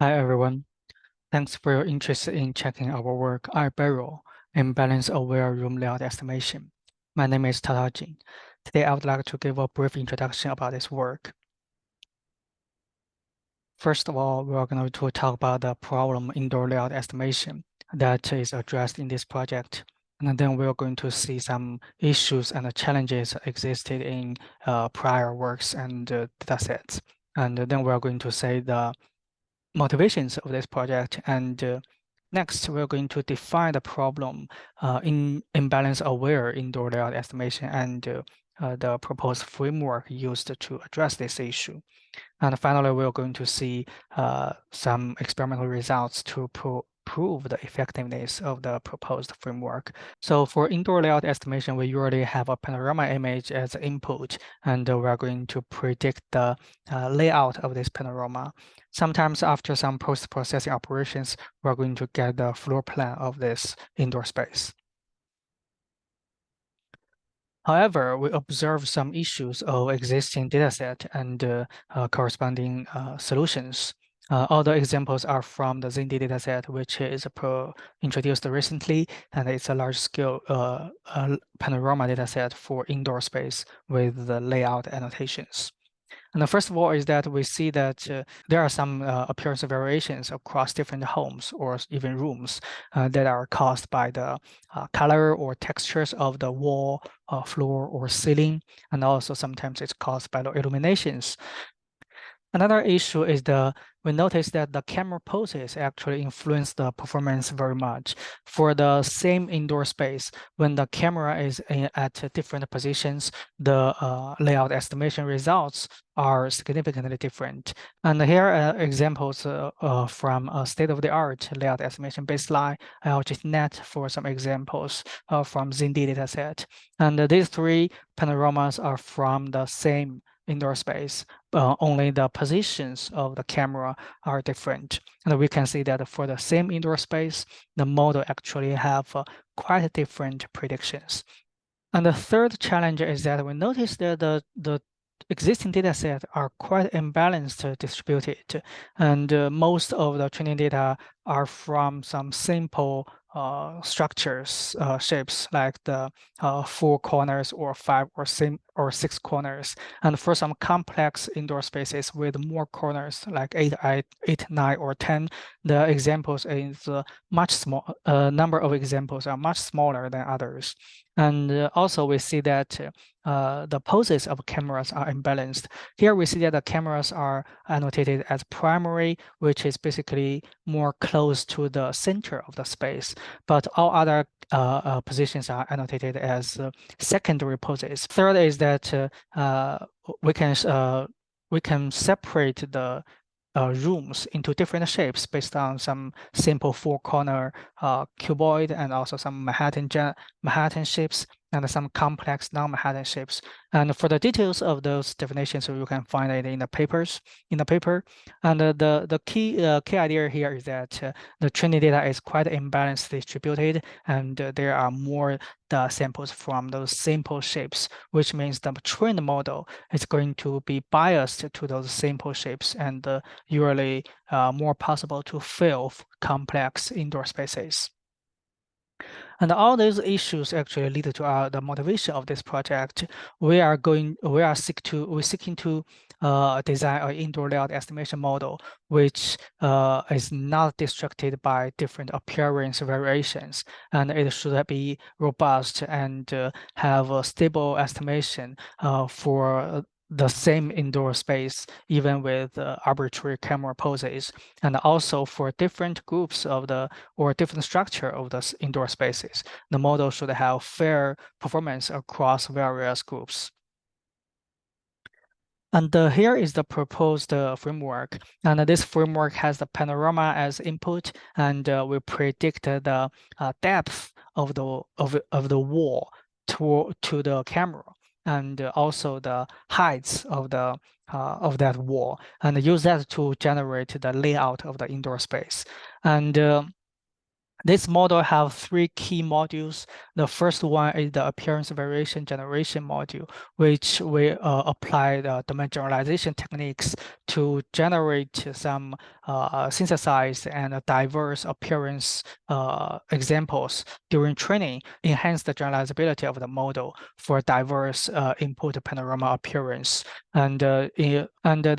Hi everyone, thanks for your interest in checking our work iBARLE imbalance-aware room layout estimation. My name is Taotao Jing. Today I would like to give a brief introduction about this work. First of all, we are going to talk about the problem indoor layout estimation that is addressed in this project. And then we are going to see some issues and challenges existed in prior works and datasets. And then we are going to say the motivations of this project. And next, we're going to define the problem in imbalance-aware indoor layout estimation and the proposed framework used to address this issue. And finally, we're going to see some experimental results to prove the effectiveness of the proposed framework. So for indoor layout estimation, we usually have a panorama image as input, and we're going to predict the layout of this panorama. Sometimes after some post-processing operations, we're going to get the floor plan of this indoor space. However, we observe some issues of existing dataset and corresponding solutions. All the examples are from the ZInD dataset, which is introduced recently, and it's a large-scale panorama dataset for indoor space with the layout annotations. And the first of all is that we see that there are some appearance variations across different homes or even rooms that are caused by the color or textures of the wall, floor, or ceiling. And also sometimes it's caused by the illuminations. Another issue is we notice that the camera poses actually influence the performance very much. For the same indoor space, when the camera is at different positions, the layout estimation results are significantly different. And here are examples from a state-of-the-art layout estimation baseline. I'll just net for some examples from ZInD dataset. And these three panoramas are from the same indoor space, only the positions of the camera are different. And we can see that for the same indoor space, the model actually have quite different predictions. And the third challenge is that we notice that the existing data set are quite imbalanced distributed, and most of the training data are from some simple structures, shapes like the 4 corners or 5 or 6 corners. And for some complex indoor spaces with more corners like 8, 9, or 10, the examples is much small. Number of examples are much smaller than others. And also we see that the poses of cameras are imbalanced. Here we see that the cameras are annotated as primary, which is basically more close to the center of the space, but all other positions are annotated as secondary poses. Third is that we can separate the rooms into different shapes based on some simple 4-corner cuboid and also some Manhattan shapes and some complex non-Manhattan shapes. And for the details of those definitions, you can find it in the paper. And the key idea here is that the training data is quite imbalanced distributed, and there are more the samples from those simple shapes, which means the trained model is going to be biased to those simple shapes and usually more possible to fill complex indoor spaces. And all those issues actually lead to the motivation of this project. We're seeking to design an indoor layout estimation model which is not distracted by different appearance variations, and it should be robust and have a stable estimation for the same indoor space, even with arbitrary camera poses, and also for different groups of or different structure of the indoor spaces. The model should have fair performance across various groups. And here is the proposed framework. And this framework has the panorama as input, and we predict the depth of the wall to the camera, and also the heights of that wall, and use that to generate the layout of the indoor space. And This model have three key modules. The first one is the appearance variation generation module, which we apply the domain generalization techniques to generate some synthesized and diverse appearance examples during training, enhance the generalizability of the model for diverse input panorama appearance. And the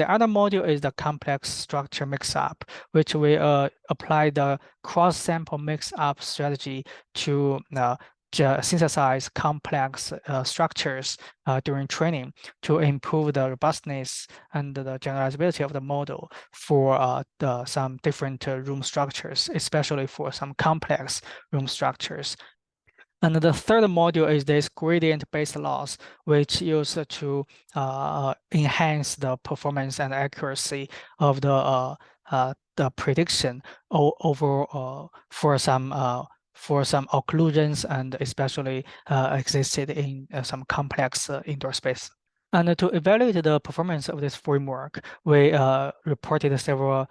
other module is the complex structure mix-up, which we apply the cross-sample mix-up strategy to synthesize complex structures during training to improve the robustness and the generalizability of the model for some different room structures, especially for some complex room structures. And the third module is this gradient-based loss, which used to enhance the performance and accuracy of the prediction over for some occlusions and especially existed in some complex indoor space. And to evaluate the performance of this framework, we reported several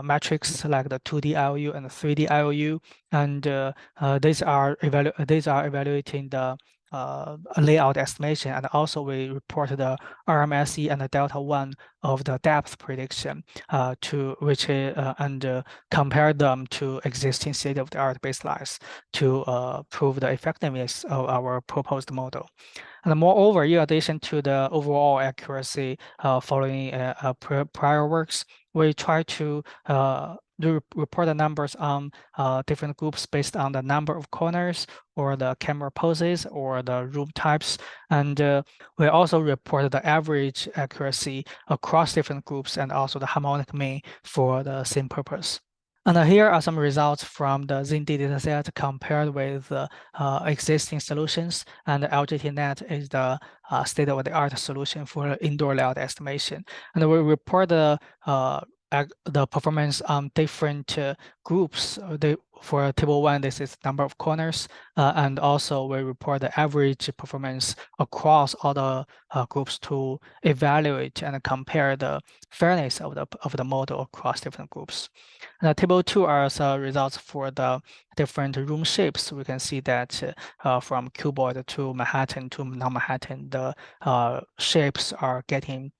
metrics like the 2D IOU and the 3D IOU, and these are evaluating the layout estimation, and also we report the RMSE and the delta 1 of the depth prediction to which and compare them to existing state-of-the-art baselines to prove the effectiveness of our proposed model. And moreover, in addition to the overall accuracy following prior works, we try to report the numbers on different groups based on the number of corners or the camera poses or the room types. And we also report the average accuracy across different groups and also the harmonic mean for the same purpose. And here are some results from the ZInD dataset compared with existing solutions. And the LGTNet is the state-of-the-art solution for indoor layout estimation. And we report the performance on different groups. For table 1, this is number of corners, and also we report the average performance across all the groups to evaluate and compare the fairness of the model across different groups. Table 2 are the results for the different room shapes. We can see that from cuboid to Manhattan to non-Manhattan, the shapes are getting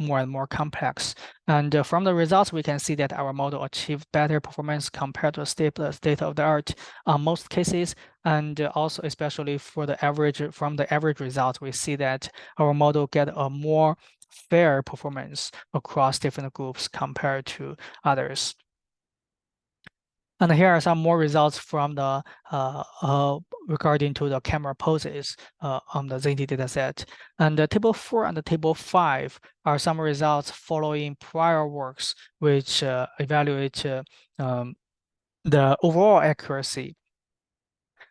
more and more complex. And from the results, we can see that our model achieved better performance compared to state-of-the-art on most cases. And also, especially for the average, from the average results, we see that our model get a more fair performance across different groups compared to others. And here are some more results from the regarding to the camera poses on the ZInD dataset. And the table 4 and the table 5 are some results following prior works, which evaluate the overall accuracy.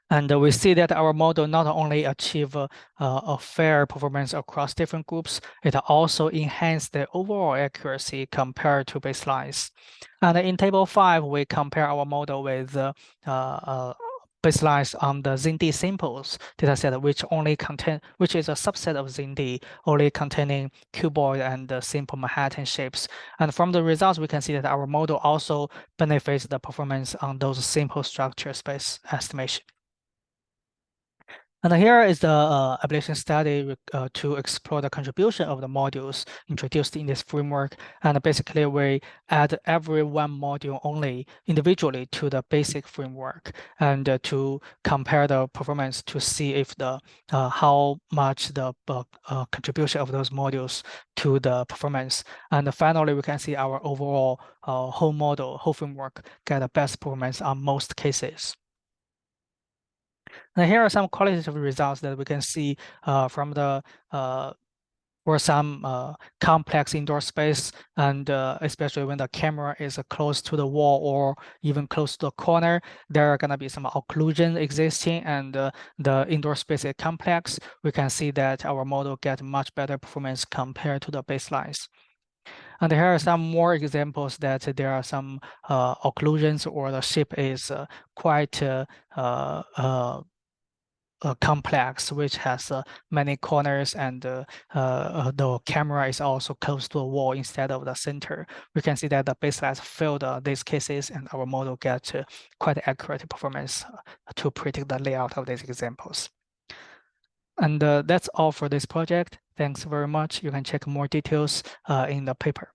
And we see that our model not only achieve a fair performance across different groups, it also enhanced the overall accuracy compared to baselines. And in table 5, we compare our model with baselines on the ZInD samples dataset, which is a subset of ZInD, only containing cuboid and simple Manhattan shapes. And from the results, we can see that our model also benefits the performance on those simple structure space estimation. And here is the ablation study to explore the contribution of the modules introduced in this framework. And basically, we add every one module only individually to the basic framework and to compare the performance to see if the how much the contribution of those modules to the performance. And finally, we can see our overall whole framework get the best performance on most cases. And here are some qualitative results that we can see from the for some complex indoor space, and especially when the camera is close to the wall or even close to the corner, there are going to be some occlusion existing, and the indoor space is complex. We can see that our model gets much better performance compared to the baselines. And here are some more examples that there are some occlusions or the shape is quite complex, which has many corners, and the camera is also close to a wall instead of the center, we can see that the baselines failed these cases, and our model gets quite accurate performance to predict the layout of these examples. And that's all for this project. Thanks very much. You can check more details in the paper.